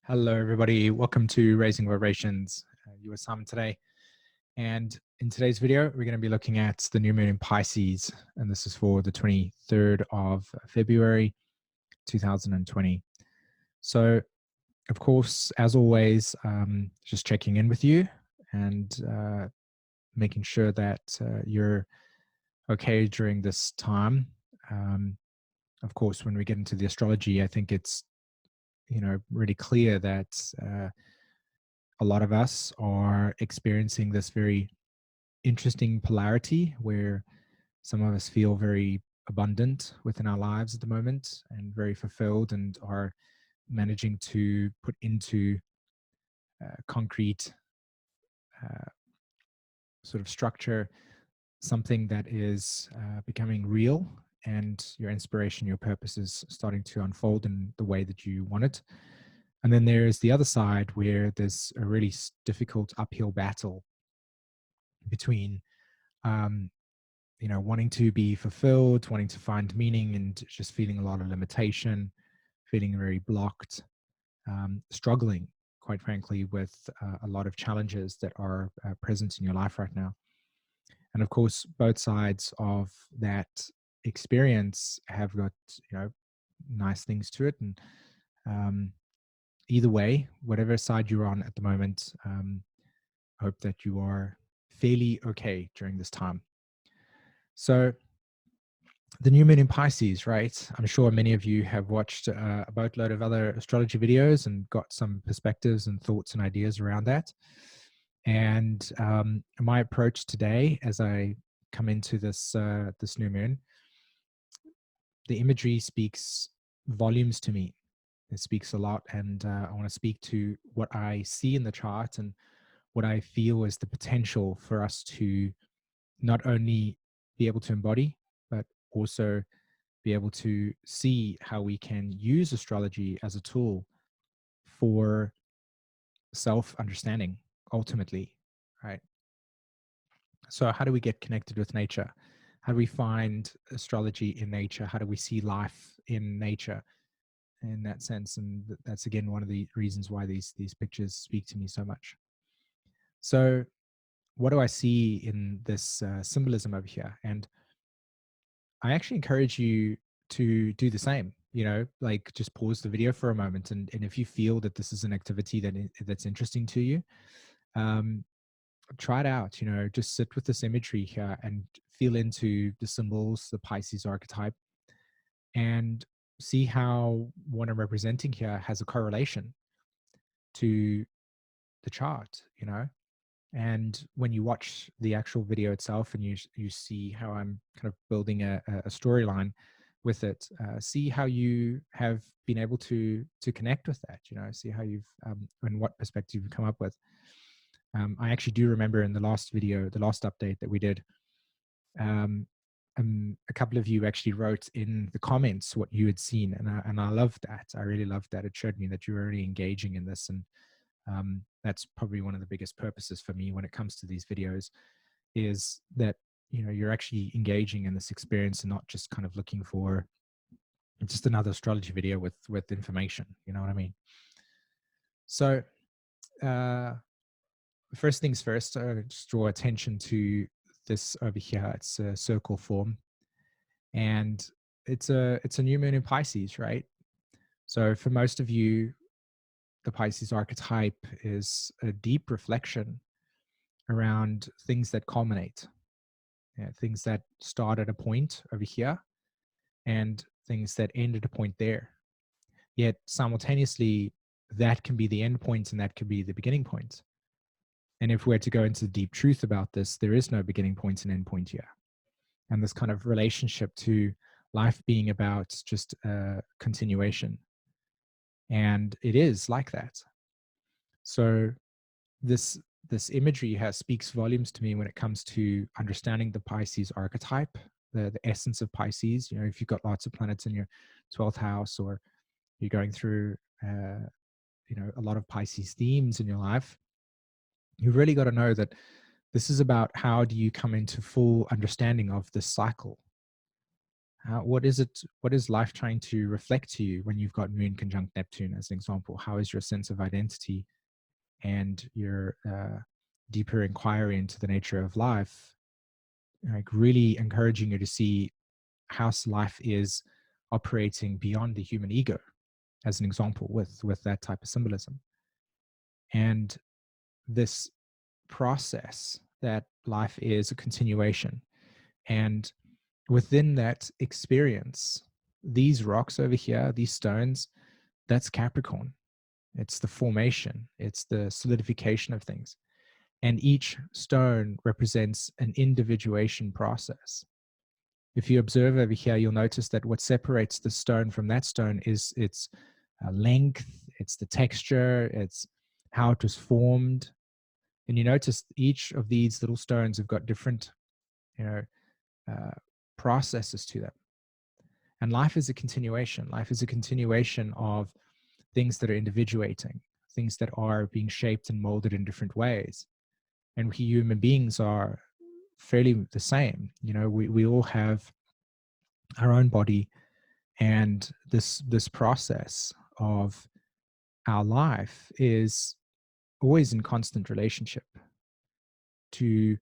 Hello, everybody. Welcome to Raising Vibrations. You are Simon today. And in today's video, we're going to be looking at the new moon in Pisces. And this is for the 23rd of February, 2020. So, of course, as always, just checking in with you and making sure that you're okay during this time. Of course, when we get into the astrology, I think it's really clear that a lot of us are experiencing this very interesting polarity where some of us feel very abundant within our lives at the moment and very fulfilled and are managing to put into concrete sort of structure something that is becoming real, and your inspiration, your purpose is starting to unfold in the way that you want it. And then there is the other side where there's a really difficult uphill battle between, wanting to be fulfilled, wanting to find meaning, and just feeling a lot of limitation, feeling very blocked, struggling, quite frankly, with a lot of challenges that are present in your life right now. And of course, both sides of that experience have got, nice things to it. And either way, whatever side you're on at the moment, I hope that you are fairly okay during this time. So the new moon in Pisces, right? I'm sure many of you have watched a boatload of other astrology videos and got some perspectives and thoughts and ideas around that. And my approach today, as I come into this this new moon, the imagery speaks volumes to me. It speaks a lot, and I want to speak to what I see in the chart and what I feel is the potential for us to not only be able to embody, but also be able to see how we can use astrology as a tool for self-understanding, ultimately, right? So how do we get connected with nature? How do we find astrology in nature? How do we see life in nature in that sense? And that's, again, one of the reasons why these pictures speak to me so much. So what do I see in this symbolism over here? And I actually encourage you to do the same, like just pause the video for a moment. And if you feel that this is an activity that's interesting to you, try it out, just sit with this imagery here and feel into the symbols, the Pisces archetype, and see how what I'm representing here has a correlation to the chart, And when you watch the actual video itself and you see how I'm kind of building a storyline with it, see how you have been able to connect with that, see how you've and what perspective you've come up with. I actually do remember in the last video, the last update that we did, a couple of you actually wrote in the comments what you had seen, and I loved that. I really loved that. It showed me that you were really engaging in this, and that's probably one of the biggest purposes for me when it comes to these videos, is that you're actually engaging in this experience and not just kind of looking for just another astrology video with information. You know what I mean? So first things first, just draw attention to this over here. It's a circle form, and it's a new moon in Pisces, right? So for most of you, the Pisces archetype is a deep reflection around things that culminate, things that start at a point over here and things that end at a point there. Yet simultaneously, that can be the end point and that can be the beginning point. And if we're to go into the deep truth about this, there is no beginning point and end point here. And this kind of relationship to life being about just a continuation. And it is like that. So this imagery speaks volumes to me when it comes to understanding the Pisces archetype, the essence of Pisces. If you've got lots of planets in your 12th house, or you're going through a lot of Pisces themes in your life, you've really got to know that This is about how do you come into full understanding of this cycle. What is it? What is life trying to reflect to you when you've got Moon conjunct Neptune, as an example? How is your sense of identity and your deeper inquiry into the nature of life, like really encouraging you to see how life is operating beyond the human ego, as an example, with that type of symbolism. And this process that life is a continuation, and within that experience, these rocks over here, these stones, that's Capricorn. It's the formation, it's the solidification of things. And each stone represents an individuation process. If you observe over here, you'll notice that what separates the stone from that stone is its length, it's the texture, it's how it was formed. And you notice each of these little stones have got different, you know, processes to them. And life is a continuation. Life is a continuation of things that are individuating, things that are being shaped and molded in different ways. And we human beings are fairly the same. You know, we all have our own body, and this process of our life is always in constant relationship to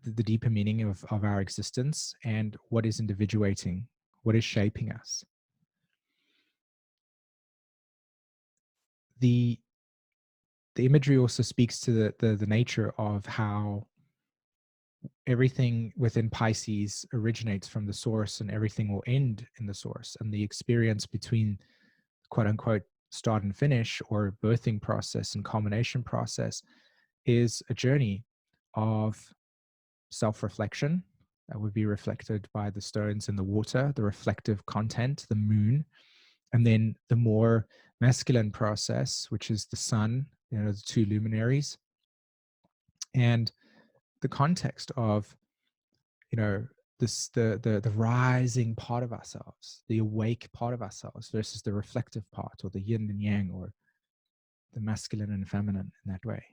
the deeper meaning of our existence and what is individuating, what is shaping us. The imagery also speaks to the nature of how everything within Pisces originates from the source and everything will end in the source. And the experience between quote unquote start and finish, or birthing process and culmination process, is a journey of self-reflection that would be reflected by the stones in the water, the reflective content, the moon, and then the more masculine process, which is the sun, you know, the two luminaries, and the context of, you know, this the rising part of ourselves, the awake part of ourselves versus the reflective part, or the yin and yang, or the masculine and feminine in that way.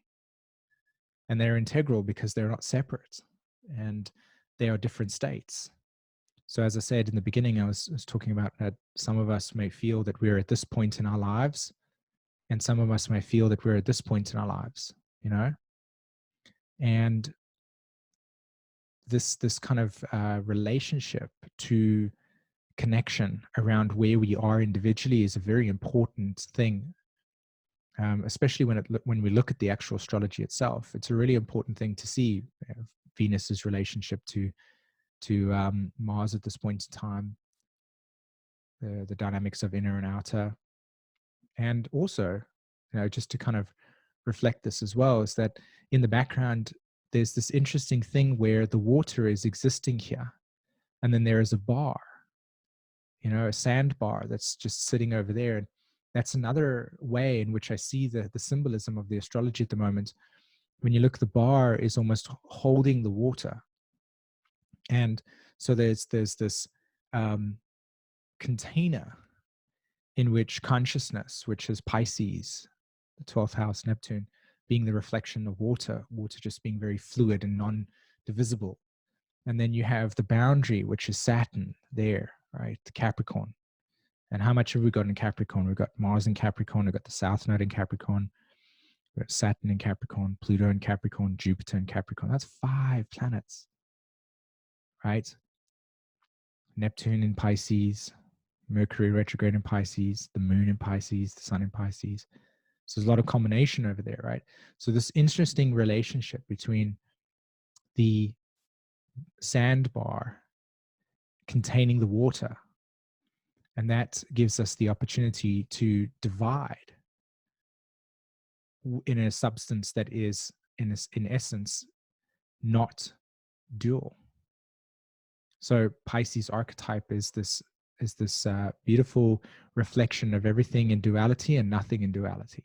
And they're integral because they're not separate, and they are different states. So as I said in the beginning, I was talking about that some of us may feel that we're at this point in our lives, and some of us may feel that we're at this point in our lives, you know? And this kind of relationship to connection around where we are individually is a very important thing, especially when we look at the actual astrology itself. It's a really important thing to see, Venus's relationship to Mars at this point in time, the dynamics of inner and outer. And also, you know, just to kind of reflect this as well, is that in the background, there's this interesting thing where the water is existing here, and then there is a bar, you know, a sandbar that's just sitting over there. And that's another way in which I see the symbolism of the astrology at the moment. When you look, the bar is almost holding the water. And so there's this container in which consciousness, which is Pisces, the 12th house, Neptune, being the reflection of water, water just being very fluid and non-divisible. And then you have the boundary, which is Saturn there, right? The Capricorn. And how much have we got in Capricorn? We've got Mars in Capricorn, we've got the South Node in Capricorn, we've got Saturn in Capricorn, Pluto in Capricorn, Jupiter in Capricorn. That's 5 planets, right? Neptune in Pisces, Mercury retrograde in Pisces, the moon in Pisces, the sun in Pisces. So there's a lot of combination over there, right? So this interesting relationship between the sandbar containing the water, and that gives us the opportunity to divide in a substance that is in essence not dual. So Pisces archetype is this beautiful reflection of everything in duality and nothing in duality.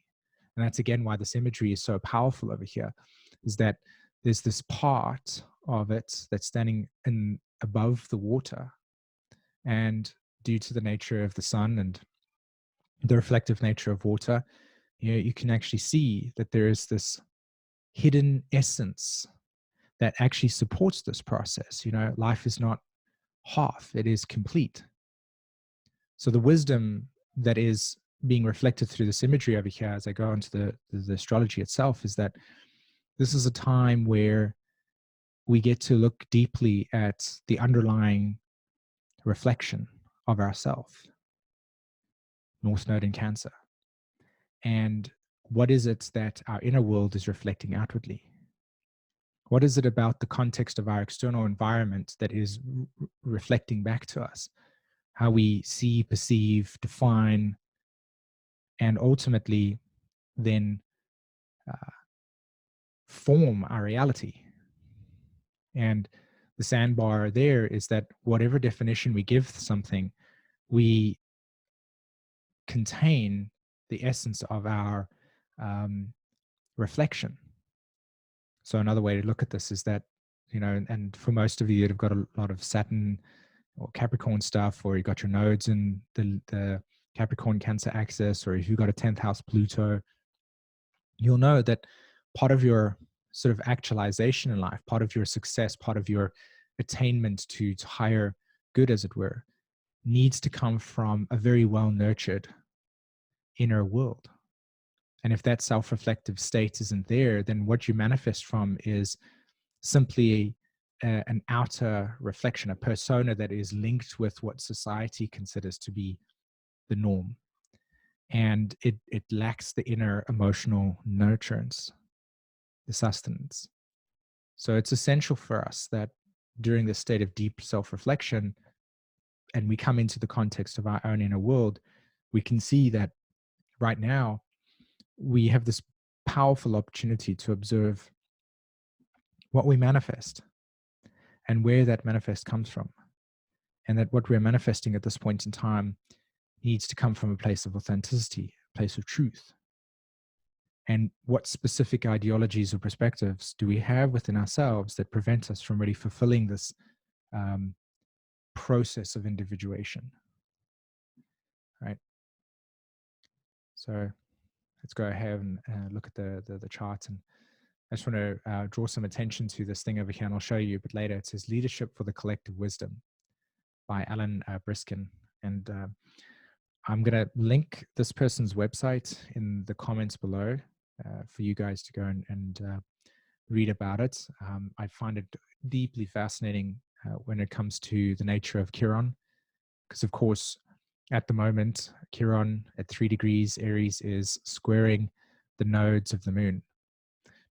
And that's again why this imagery is so powerful over here, is that there's this part of it that's standing above the water, and due to the nature of the sun and the reflective nature of water, you know, you can actually see that there is this hidden essence that actually supports this process. Life is not half, it is complete. So the wisdom that is being reflected through this imagery over here as I go into the astrology itself is that this is a time where we get to look deeply at the underlying reflection of ourself, North Node in Cancer. And what is it that our inner world is reflecting outwardly? What is it about the context of our external environment that is reflecting back to us? How we see, perceive, define, and ultimately then form our reality. And the sandbar there is that whatever definition we give something, we contain the essence of our reflection. So another way to look at this is that, and for most of you that have got a lot of Saturn or Capricorn stuff, or you've got your nodes in the Capricorn Cancer axis, or if you've got a 10th house Pluto, you'll know that part of your sort of actualization in life, part of your success, part of your attainment to higher good, as it were, needs to come from a very well nurtured inner world. And if that self-reflective state isn't there, then what you manifest from is simply an outer reflection, a persona that is linked with what society considers to be the norm. And it lacks the inner emotional nurturance, the sustenance. So it's essential for us that during this state of deep self-reflection, and we come into the context of our own inner world, we can see that right now we have this powerful opportunity to observe what we manifest and where that manifest comes from. And that what we're manifesting at this point in time needs to come from a place of authenticity, a place of truth. And what specific ideologies or perspectives do we have within ourselves that prevent us from really fulfilling this process of individuation, right? So let's go ahead and look at the chart. And I just want to draw some attention to this thing over here, and I'll show you a bit later. It says Leadership for the Collective Wisdom by Alan Briskin. And I'm going to link this person's website in the comments below for you guys to go and read about it. I find it deeply fascinating when it comes to the nature of Chiron, because of course, at the moment, Chiron at 3 degrees Aries is squaring the nodes of the moon.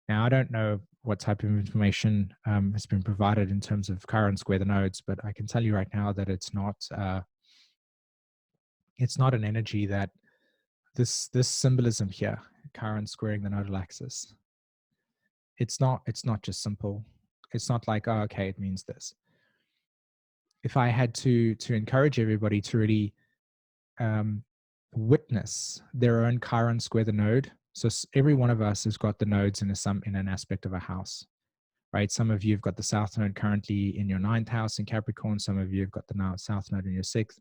Now, I don't know what type of information has been provided in terms of Chiron square the nodes, but I can tell you right now that it's not an energy that this symbolism here, Chiron squaring the nodal axis. It's not just simple. It's not like, oh, okay, it means this. If I had to encourage everybody to really witness their own Chiron square the node. So every one of us has got the nodes in an aspect of a house, right? Some of you have got the South Node currently in your 9th house in Capricorn. Some of you have got the South Node in your 6th.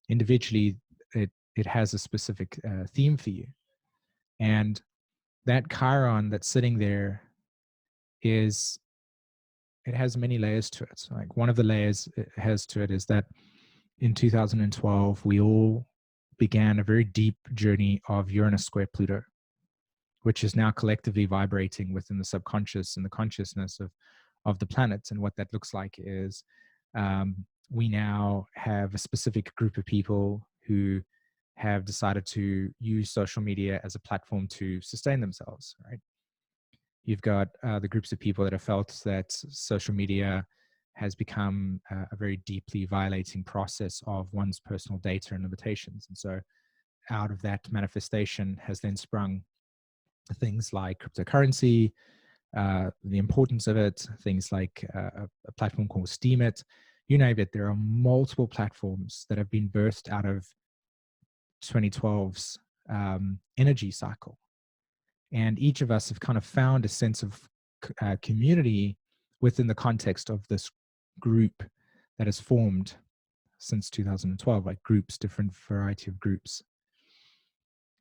Individually, it has a specific theme for you. And that Chiron that's sitting there it has many layers to it. So like one of the layers it has to it is that in 2012, we all began a very deep journey of Uranus square Pluto, which is now collectively vibrating within the subconscious and the consciousness of the planets. And what that looks like is we now have a specific group of people who have decided to use social media as a platform to sustain themselves, right? You've got the groups of people that have felt that social media has become a very deeply violating process of one's personal data and limitations. And so out of that manifestation has then sprung things like cryptocurrency, the importance of it, things like a platform called Steemit. You name it, there are multiple platforms that have been birthed out of 2012's energy cycle. And each of us have kind of found a sense of community within the context of this group that has formed since 2012, like groups, different variety of groups.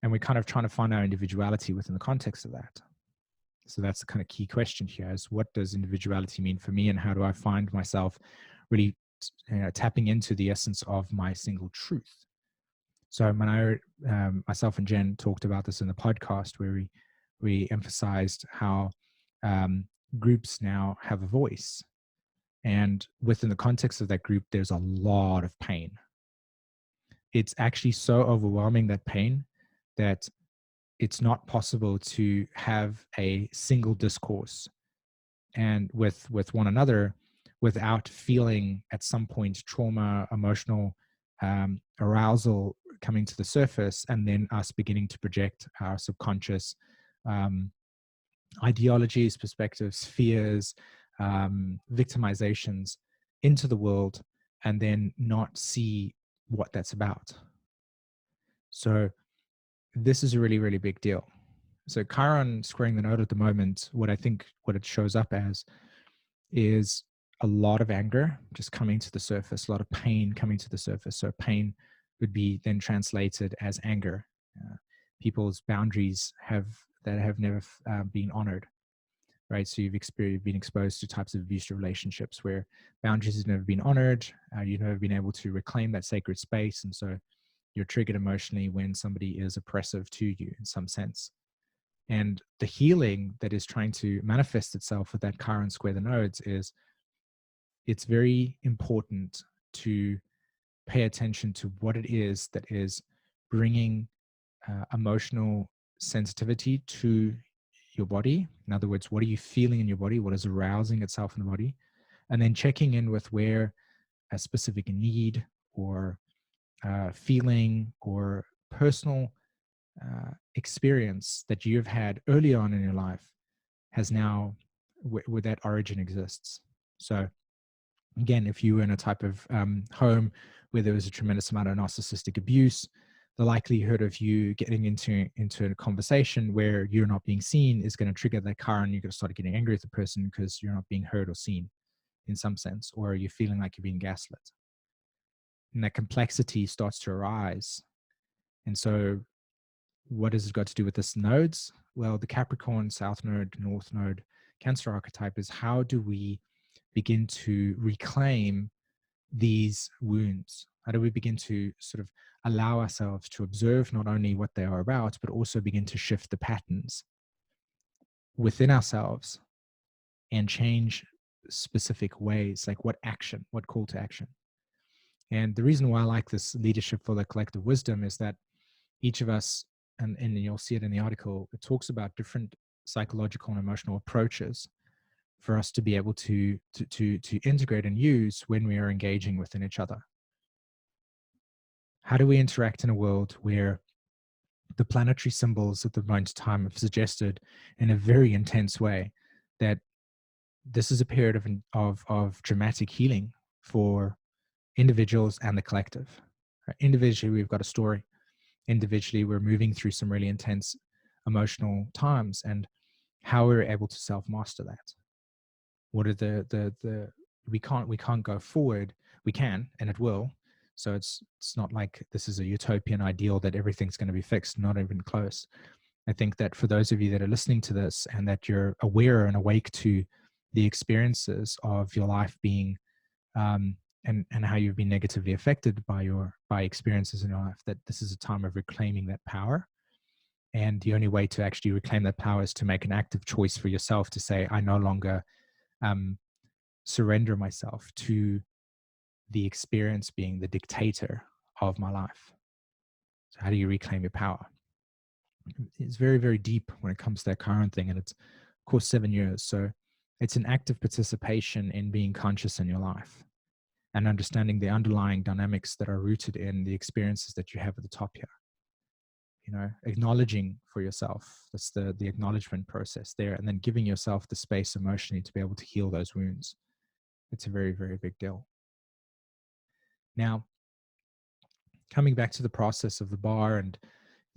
And we're kind of trying to find our individuality within the context of that. So that's the kind of key question here: is what does individuality mean for me, and how do I find myself really tapping into the essence of my single truth? So when myself and Jen talked about this in the podcast, where we emphasized how groups now have a voice, and within the context of that group, there's a lot of pain. It's actually so overwhelming, that pain, that it's not possible to have a single discourse and with one another without feeling at some point trauma, emotional arousal coming to the surface, and then us beginning to project our subconscious um, ideologies, perspectives, fears, victimizations into the world, and then not see what that's about. So this is a really, really big deal. So Chiron squaring the node at the moment, what it shows up as is a lot of anger just coming to the surface, a lot of pain coming to the surface. So pain would be then translated as anger. People's boundaries have never been honored, right? So you've been exposed to types of abusive relationships where boundaries have never been honored. You've never been able to reclaim that sacred space, and so you're triggered emotionally when somebody is oppressive to you in some sense. And the healing that is trying to manifest itself with that Chiron square the nodes is, it's very important to pay attention to what it is that is bringing emotional sensitivity to your body. In other words, what are you feeling in your body? What is arousing itself in the body? And then checking in with where a specific need or feeling or personal experience that you've had early on in your life has now, where that origin exists. So again, if you were in a type of home where there was a tremendous amount of narcissistic abuse, the likelihood of you getting into a conversation where you're not being seen is going to trigger that car, and you're going to start getting angry at the person because you're not being heard or seen in some sense, or you're feeling like you're being gaslit. And that complexity starts to arise. And so what has it got to do with this nodes? Well, the Capricorn, South Node, North Node, Cancer archetype is, how do we begin to reclaim these wounds? How do we begin to sort of allow ourselves to observe not only what they are about, but also begin to shift the patterns within ourselves and change specific ways, like what action, what call to action? And the reason why I like this leadership for the collective wisdom is that each of us, and you'll see it in the article, it talks about different psychological and emotional approaches for us to be able to integrate and use when we are engaging within each other. How do we interact in a world where the planetary symbols at the moment of time have suggested in a very intense way that this is a period of dramatic healing for individuals and the collective? Individually, we've got a story. Individually, we're moving through some really intense emotional times, and how we're able to self-master that. What are the we can't go forward. We can, and it will. So it's not like this is a utopian ideal that everything's going to be fixed, not even close. I think that for those of you that are listening to this, and that you're aware and awake to the experiences of your life being and how you've been negatively affected by experiences in your life, that this is a time of reclaiming that power. And the only way to actually reclaim that power is to make an active choice for yourself to say, I no longer surrender myself to the experience being the dictator of my life. So how do you reclaim your power? It's very, very deep when it comes to that current thing. And it's, of course, 7 years. So it's an active participation in being conscious in your life and understanding the underlying dynamics that are rooted in the experiences that you have at the top here. You know, acknowledging for yourself. That's the acknowledgement process there. And then giving yourself the space emotionally to be able to heal those wounds. It's a very, very big deal. Now, coming back to the process of the bar and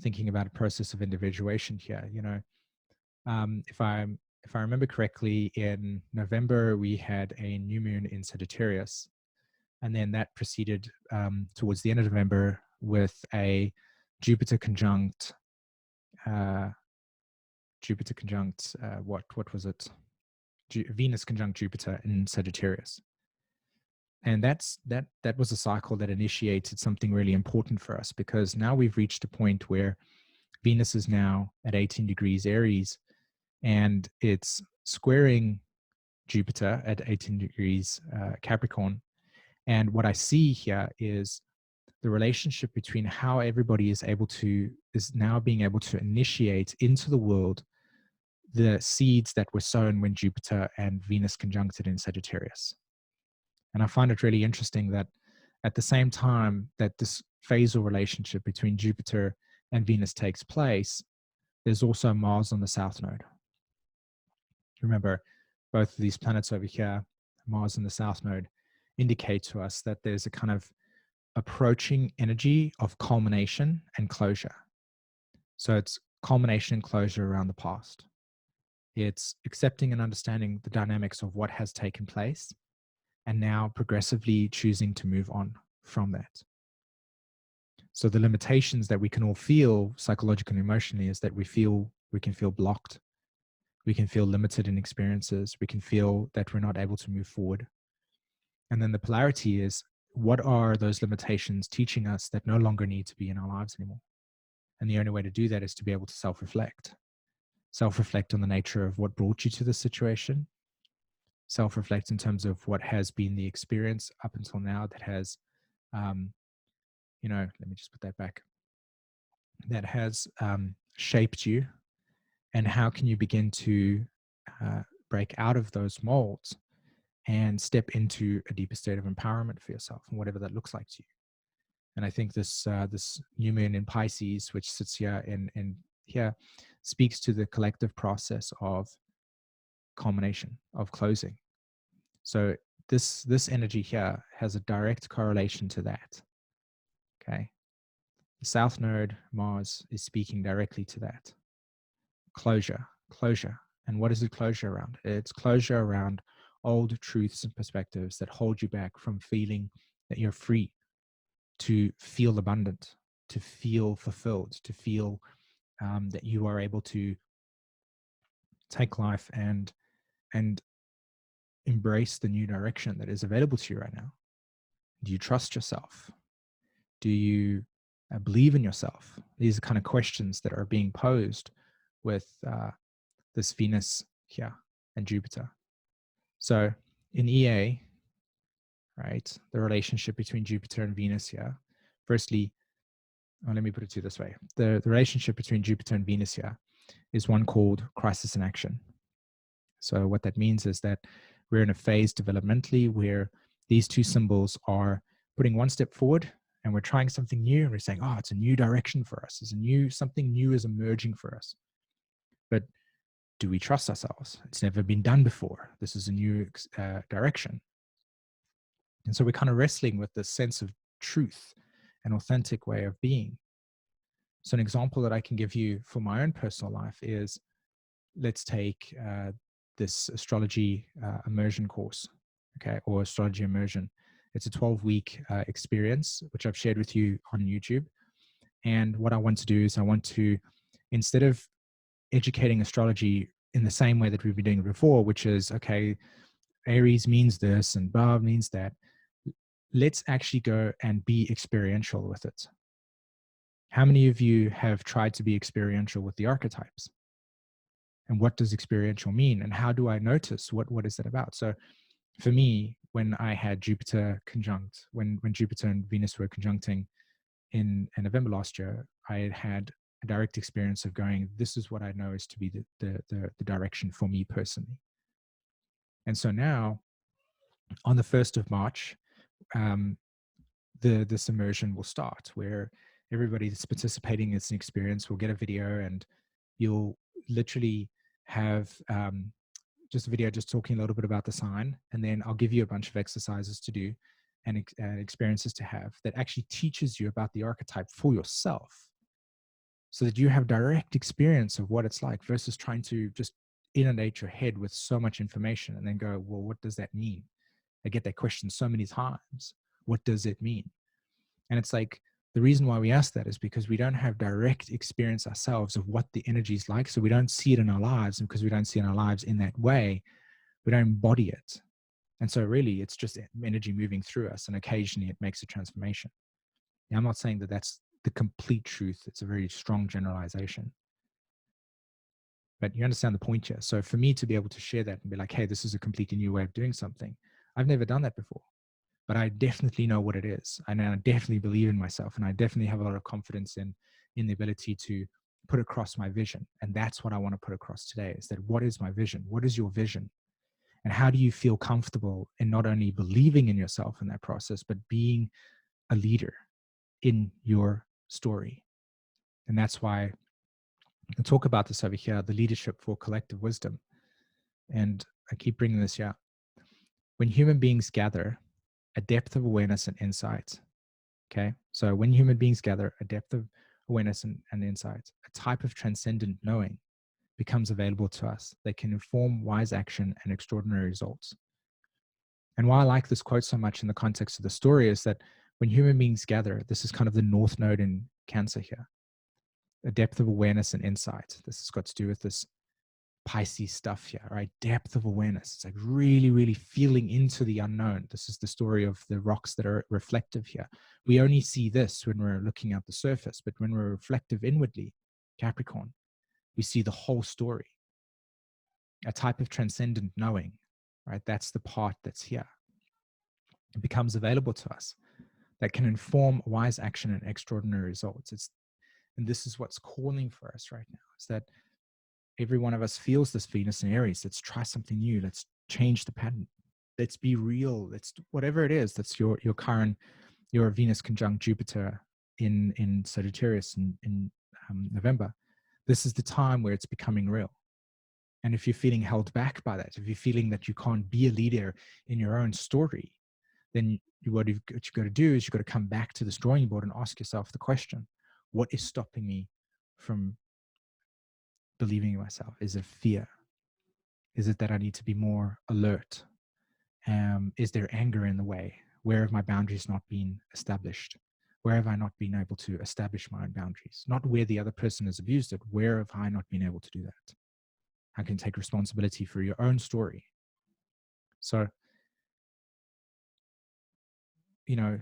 thinking about a process of individuation here, you know, if I remember correctly, in November we had a new moon in Sagittarius, and then that proceeded towards the end of November with a Jupiter conjunct Jupiter conjunct, what was it? Venus conjunct Jupiter in Sagittarius. And that was a cycle that initiated something really important for us, because now we've reached a point where Venus is now at 18 degrees Aries, and it's squaring Jupiter at 18 degrees Capricorn. And what I see here is the relationship between how everybody is now being able to initiate into the world the seeds that were sown when Jupiter and Venus conjuncted in Sagittarius. And I find it really interesting that at the same time that this phasal relationship between Jupiter and Venus takes place, there's also Mars on the south node. Remember, both of these planets over here, Mars and the south node, indicate to us that there's a kind of approaching energy of culmination and closure. So it's culmination and closure around the past. It's accepting and understanding the dynamics of what has taken place, and now progressively choosing to move on from that. So the limitations that we can all feel psychologically and emotionally is that we can feel blocked. We can feel limited in experiences. We can feel that we're not able to move forward. And then the polarity is, what are those limitations teaching us that no longer need to be in our lives anymore? And the only way to do that is to be able to self-reflect. Self-reflect on the nature of what brought you to this situation. Self-reflect in terms of what has been the experience up until now that has, let me just put that back, that has shaped you, and how can you begin to break out of those molds and step into a deeper state of empowerment for yourself, and whatever that looks like to you. And I think this new moon in Pisces, which sits here in here, speaks to the collective process of culmination, of closing. So this energy here has a direct correlation to that. Okay. The south node, Mars, is speaking directly to that. Closure. And what is the closure around? It's closure around old truths and perspectives that hold you back from feeling that you're free to feel abundant, to feel fulfilled, to feel that you are able to take life and embrace the new direction that is available to you right now. Do you trust yourself? Do you believe in yourself? These are kind of questions that are being posed with this Venus here and Jupiter. So in EA, right, the relationship between Jupiter and Venus here, firstly, let me put it to you this way. The relationship between Jupiter and Venus here is one called crisis in action. So what that means is that we're in a phase developmentally where these two symbols are putting one step forward, and we're trying something new, and we're saying, oh, it's a new direction for us. Something new is emerging for us. But do we trust ourselves? It's never been done before. This is a new direction. And so we're kind of wrestling with this sense of truth, an authentic way of being. So an example that I can give you for my own personal life is, let's take this astrology immersion course, okay, or astrology immersion. It's a 12-week experience, which I've shared with you on YouTube. And what I want to do is I want to, instead of educating astrology in the same way that we've been doing it before, which is, okay, Aries means this and Bob means that, let's actually go and be experiential with it. How many of you have tried to be experiential with the archetypes? And what does experiential mean? And how do I notice what is that about? So for me, when I had Jupiter conjunct, when Jupiter and Venus were conjuncting in November last year, I had a direct experience of going, this is what I know is to be the direction for me personally. And so now, on the 1st of March, this immersion will start, where everybody that's participating in this experience will get a video, and you'll literally have just a video just talking a little bit about the sign, and then I'll give you a bunch of exercises to do and experiences to have that actually teaches you about the archetype for yourself, so that you have direct experience of what it's like, versus trying to just inundate your head with so much information and then go, well, what does that mean? I get that question so many times. What does it mean? And it's like, The reason why we ask that is because we don't have direct experience ourselves of what the energy is like. So we don't see it in our lives. And because we don't see it in our lives in that way, we don't embody it. And so really it's just energy moving through us. And occasionally it makes a transformation. Now, I'm not saying that that's the complete truth. It's a very strong generalization. But you understand the point here. So for me to be able to share that and be like, hey, this is a completely new way of doing something. I've never done that before. But I definitely know what it is. And I definitely believe in myself. And I definitely have a lot of confidence in the ability to put across my vision. And that's what I want to put across today, is that what is my vision? What is your vision? And how do you feel comfortable in not only believing in yourself in that process, but being a leader in your story? And that's why I talk about this over here, the leadership for collective wisdom. And I keep bringing this here. When human beings gather, a depth of awareness and insight. Okay. So when human beings gather, a depth of awareness and insight, a type of transcendent knowing becomes available to us. They can inform wise action and extraordinary results. And why I like this quote so much in the context of the story is that when human beings gather, this is kind of the North Node in Cancer here, a depth of awareness and insight. This has got to do with this Pisces stuff here, right? Depth of awareness. It's like really, really feeling into the unknown. This is the story of the rocks that are reflective here. We only see this when we're looking at the surface, but when we're reflective inwardly, Capricorn, we see the whole story. A type of transcendent knowing, right? That's the part that's here. It becomes available to us that can inform wise action and extraordinary results. And this is what's calling for us right now, is that every one of us feels this Venus and Aries. Let's try something new. Let's change the pattern. Let's be real. Let's whatever it is. That's your current, your Venus conjunct Jupiter in Sagittarius in November. This is the time where it's becoming real. And if you're feeling held back by that, if you're feeling that you can't be a leader in your own story, then what you've got to do is you've got to come back to this drawing board and ask yourself the question: what is stopping me from believing in myself? Is it fear? Is it that I need to be more alert? Is there anger in the way? Where have my boundaries not been established? Where have I not been able to establish my own boundaries? Not where the other person has abused it. Where have I not been able to do that? I can take responsibility for your own story. So, you know,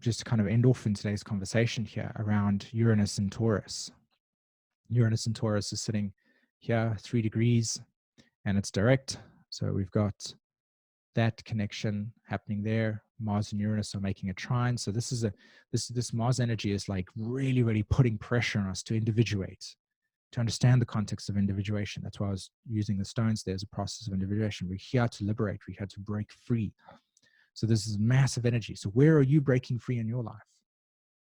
just to kind of end off in today's conversation here around Uranus and Taurus. Uranus and Taurus is sitting here 3 degrees and it's direct. So we've got that connection happening there. Mars and Uranus are making a trine. So this Mars energy is like really, really putting pressure on us to individuate, to understand the context of individuation. That's why I was using the stones there as a process of individuation. We're here to liberate. We're here to break free. So this is massive energy. So where are you breaking free in your life?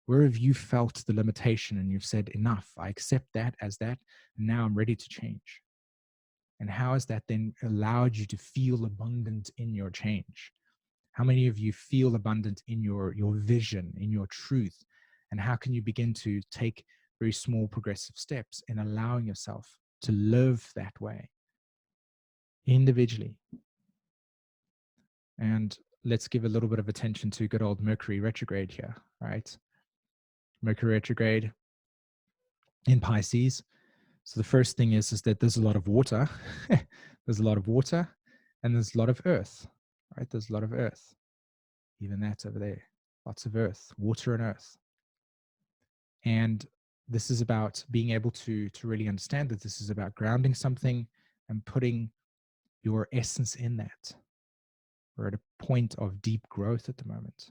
Where have you felt the limitation and you've said, enough, I accept that as that, and now I'm ready to change? And how has that then allowed you to feel abundant in your change? How many of you feel abundant in your vision, in your truth? And how can you begin to take very small progressive steps in allowing yourself to live that way individually? And let's give a little bit of attention to good old Mercury retrograde here, right? Mercury retrograde in Pisces. So the first thing is that there's a lot of water. There's a lot of water and there's a lot of earth, right? There's a lot of earth. Even that's over there. Lots of earth, water and earth. And this is about being able to really understand that this is about grounding something and putting your essence in that. We're at a point of deep growth at the moment.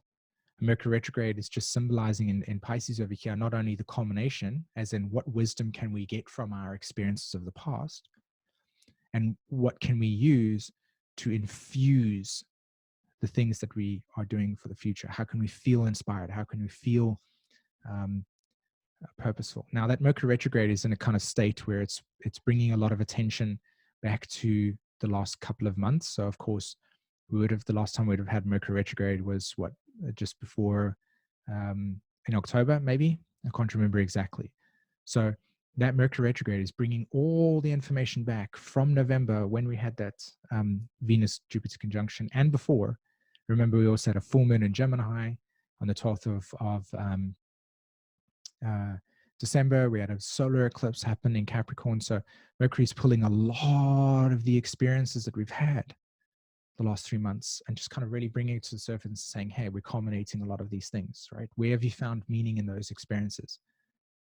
Mercury retrograde is just symbolizing in Pisces over here, not only the culmination, as in what wisdom can we get from our experiences of the past, and what can we use to infuse the things that we are doing for the future? How can we feel inspired? How can we feel purposeful? Now that Mercury retrograde is in a kind of state where it's bringing a lot of attention back to the last couple of months. So of course, the last time we would have had Mercury retrograde was what, just before in October, maybe. I can't remember exactly. So that Mercury retrograde is bringing all the information back from November when we had that Venus-Jupiter conjunction and before. Remember, we also had a full moon in Gemini On the 12th of December, we had a solar eclipse happen in Capricorn. So Mercury's pulling a lot of the experiences that we've had the last 3 months and just kind of really bringing it to the surface and saying, hey, we're culminating a lot of these things, right? Where have you found meaning in those experiences?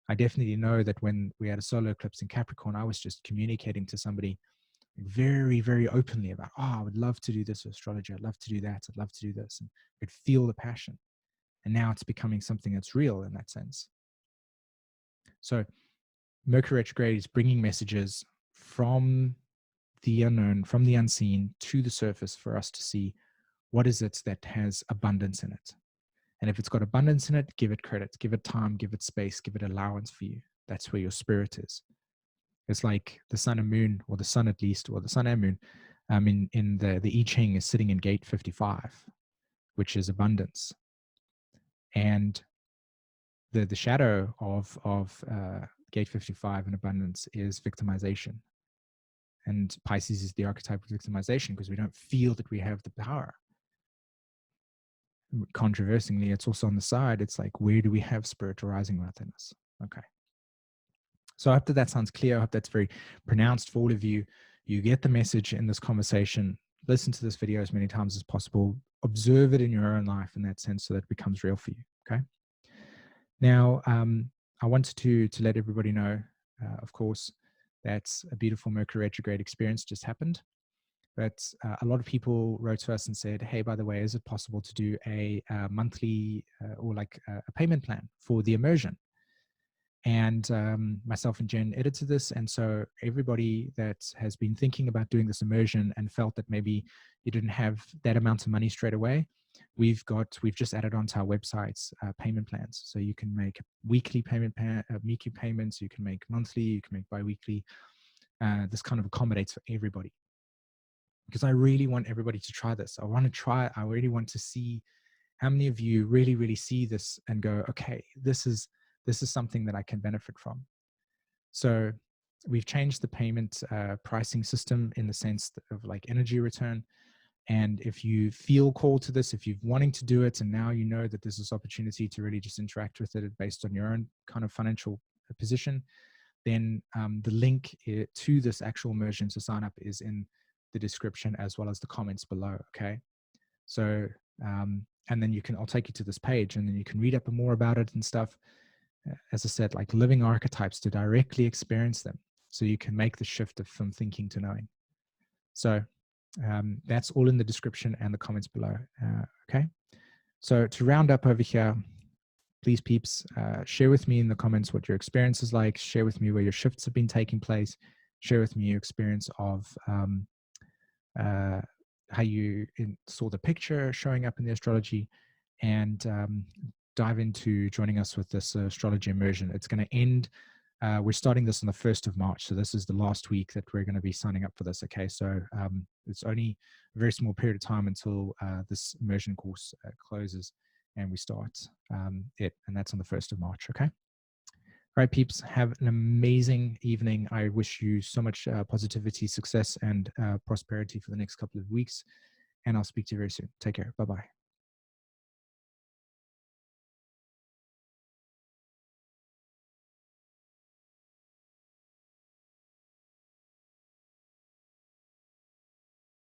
I definitely know that when we had a solar eclipse in Capricorn, I was just communicating to somebody very, very openly about, I would love to do this with astrology. I'd love to do that. I'd love to do this. And I could feel the passion. And now it's becoming something that's real in that sense. So Mercury retrograde is bringing messages from the unknown, from the unseen to the surface for us to see what is it that has abundance in it. And if it's got abundance in it, give it credit, give it time, give it space, give it allowance for you. That's where your spirit is. It's like the sun and moon, or the sun at least, or the sun and moon. In the I Ching is sitting in gate 55, which is abundance. And the shadow of gate 55 and abundance is victimization. And Pisces is the archetype of victimization because we don't feel that we have the power. Controversially, it's also on the side. It's like, where do we have spirit arising within us? Okay. So I hope that sounds clear. I hope that's very pronounced for all of you. You get the message in this conversation. Listen to this video as many times as possible. Observe it in your own life in that sense so that it becomes real for you. Okay. Now, I wanted to let everybody know, of course, that a beautiful Mercury retrograde experience just happened. But a lot of people wrote to us and said, hey, by the way, is it possible to do a monthly or like a payment plan for the immersion? And myself and Jen edited this. And so everybody that has been thinking about doing this immersion and felt that maybe you didn't have that amount of money straight away, we've just added onto our websites payment plans. So you can make weekly weekly payments, you can make monthly, you can make bi-weekly. This kind of accommodates for everybody. Because I really want everybody to try this. I really want to see how many of you really, really see this and go, okay, this is something that I can benefit from. So we've changed the payment pricing system in the sense of like energy return. And if you feel called to this, if you're wanting to do it, and now you know that there's this opportunity to really just interact with it based on your own kind of financial position, then the link to this actual immersion to sign up is in the description as well as the comments below. Okay. So, and then I'll take you to this page and then you can read up more about it and stuff. As I said, like living archetypes to directly experience them. So you can make the shift from thinking to knowing. So that's all in the description and the comments below. Okay. So to round up over here, please peeps, share with me in the comments what your experience is like. Share with me where your shifts have been taking place. Share with me your experience of how you saw the picture showing up in the astrology, and dive into joining us with this astrology immersion. It's going to end. We're starting this on the 1st of March. So this is the last week that we're going to be signing up for this. Okay. So it's only a very small period of time until this immersion course closes and we start it. And that's on the 1st of March. Okay. All right, peeps, have an amazing evening. I wish you so much positivity, success, and prosperity for the next couple of weeks. And I'll speak to you very soon. Take care. Bye-bye.